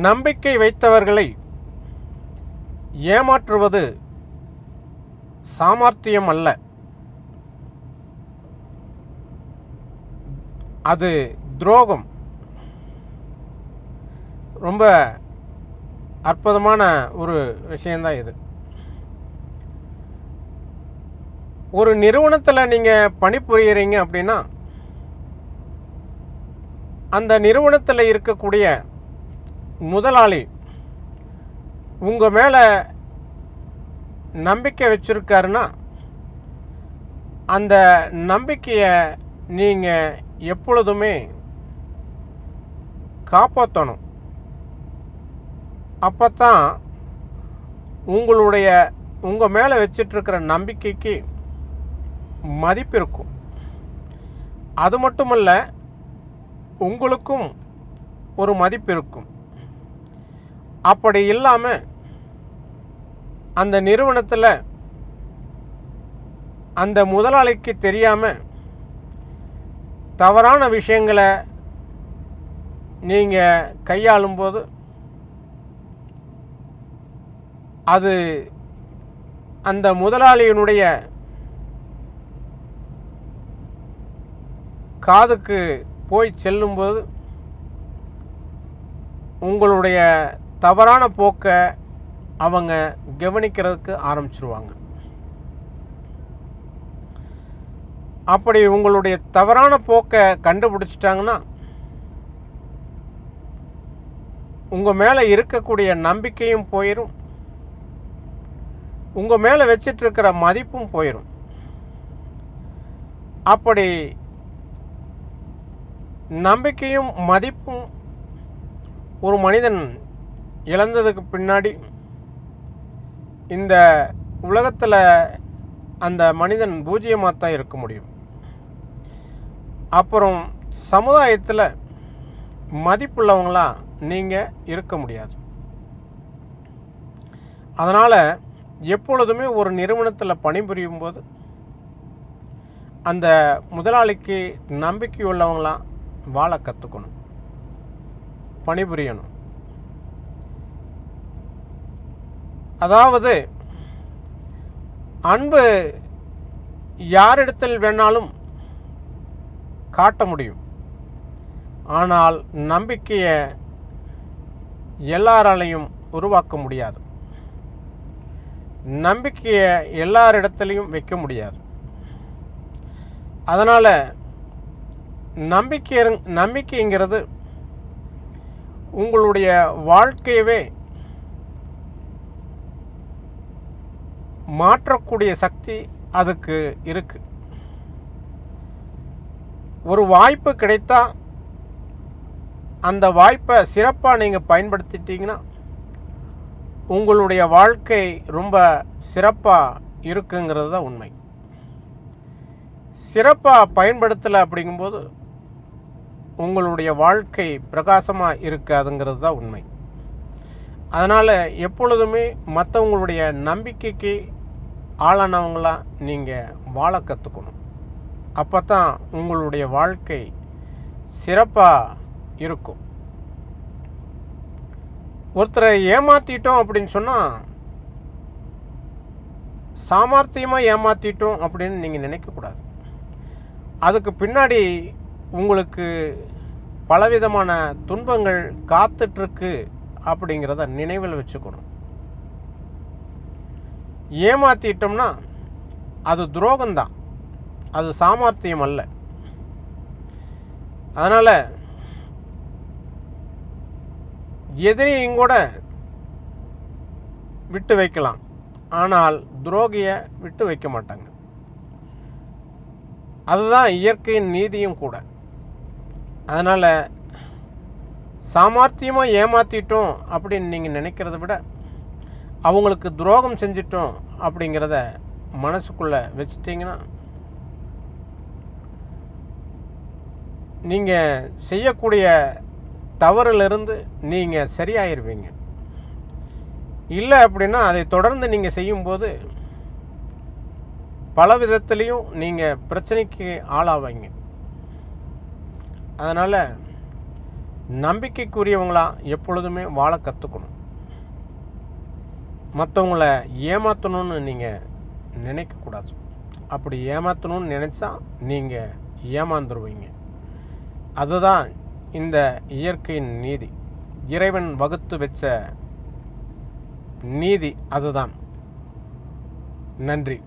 நம்பிக்கை வைத்தவர்களை ஏமாற்றுவது சாமர்த்தியம் அல்ல, அது துரோகம். ரொம்ப அற்புதமான ஒரு விஷயந்தான் இது. ஒரு நிறுவனத்தில் நீங்கள் பணிபுரிகிறீங்க அப்படின்னா, அந்த நிறுவனத்தில் இருக்கக்கூடிய முதலாளி உங்கள் மேலே நம்பிக்கை வச்சுருக்காருன்னா, அந்த நம்பிக்கையை நீங்கள் எப்பொழுதுமே காப்பாற்றணும். அப்போ தான் உங்கள் மேலே வச்சிட்ருக்கிற நம்பிக்கைக்கு மதிப்பு இருக்கும். அது மட்டுமல்ல, உங்களுக்கும் ஒரு மதிப்பு இருக்கும். அப்படி இல்லாமல் அந்த நிறுவனத்தில் அந்த முதலாளிக்கு தெரியாமல் தவறான விஷயங்களை நீங்கள் கையாளும்போது அது அந்த முதலாளியினுடைய காதுக்கு போய் செல்லும்போது உங்களுடைய தவறான போக்கை அவங்க கவனிக்கிறதுக்கு ஆரம்பிச்சிருவாங்க. அப்படி உங்களுடைய தவறான போக்கை கண்டுபிடிச்சிட்டாங்கன்னா, உங்கள் மேலே இருக்கக்கூடிய நம்பிக்கையும் போயிடும், உங்கள் மேலே வச்சிட்ருக்கிற மதிப்பும் போயிடும். அப்படி நம்பிக்கையும் மதிப்பும் ஒரு மனிதன் இழந்ததுக்கு பின்னாடி இந்த உலகத்தில் அந்த மனிதன் பூஜ்ஜியமாக தான் இருக்க முடியும். அப்புறம் சமுதாயத்தில் மதிப்புள்ளவங்களா நீங்கள் இருக்க முடியாது. அதனால் எப்பொழுதுமே ஒரு நிறுவனத்தில் பணிபுரியும் போது அந்த முதலாளிக்கு நம்பிக்கையுள்ளவங்களா வாழ கற்றுக்கணும், பணிபுரியணும். அதாவது அன்பு யாரிடத்தில் வேணாலும் காட்ட முடியும், ஆனால் நம்பிக்கையை எல்லாராலையும் உருவாக்க முடியாது. நம்பிக்கையை எல்லாரிடத்துலையும் வைக்க முடியாது. அதனால் நம்பிக்கைங்கிறது உங்களுடைய வாழ்க்கையவே மாற்றக்கூடிய சக்தி அதுக்கு இருக்கு. ஒரு வாய்ப்பு கிடைத்தா அந்த வாய்ப்பை சிறப்பாக நீங்கள் பயன்படுத்திட்டீங்கன்னா உங்களுடைய வாழ்க்கை ரொம்ப சிறப்பாக இருக்குங்கிறது தான் உண்மை. சிறப்பாக பயன்படுத்தலை அப்படிங்கும்போது உங்களுடைய வாழ்க்கை பிரகாசமாக இருக்காதுங்கிறது தான் உண்மை. அதனால் எப்பொழுதுமே மற்றவங்களுடைய நம்பிக்கைக்கு ஆளானவங்களாக நீங்கள் வாழ கற்றுக்கணும். அப்போ தான் உங்களுடைய வாழ்க்கை சிறப்பாக இருக்கும். ஒருத்தரை ஏமாற்றிட்டோம் அப்படின்னு சொன்னால் சாமர்த்தியமாக ஏமாற்றிட்டோம் அப்படின்னு நீங்கள் நினைக்கக்கூடாது. அதுக்கு பின்னாடி உங்களுக்கு பலவிதமான துன்பங்கள் காத்துட்ருக்கு அப்படிங்கிறத நினைவில் வச்சுக்கணும். ஏமாற்றிட்டோம்னா அது துரோகம்தான், அது சாமர்த்தியம் அல்ல. அதனால் எதிரியும் கூட விட்டு வைக்கலாம், ஆனால் துரோகியை விட்டு வைக்க மாட்டாங்க. அதுதான் இயற்கையின் நீதியும் கூட. அதனால் சாமர்த்தியமாக ஏமாற்றிட்டோம் அப்படின்னு நீங்கள் நினைக்கிறத விட அவங்களுக்கு துரோகம் செஞ்சிட்டோம் அப்படிங்கிறத மனசுக்குள்ளே வச்சிட்டிங்கன்னா நீங்கள் செய்யக்கூடிய தவறிலிருந்து நீங்கள் சரியாயிருவீங்க. இல்லை அப்படின்னா அதை தொடர்ந்து நீங்கள் செய்யும்போது பல விதத்துலேயும் நீங்கள் பிரச்சனைக்கு ஆளாவீங்க. அதனால் நம்பிக்கைக்குரியவங்களா எப்பொழுதுமே வாழ கற்றுக்கணும். மற்றவங்கள ஏமாற்றணும்னு நீங்கள் நினைக்கக்கூடாது. அப்படி ஏமாற்றணும்னு நினச்சா நீங்கள் ஏமாந்துருவீங்க. அதுதான் இந்த இயற்கையின் நீதி. இறைவன் வகுத்து வச்ச நீதி அதுதான். நன்றி.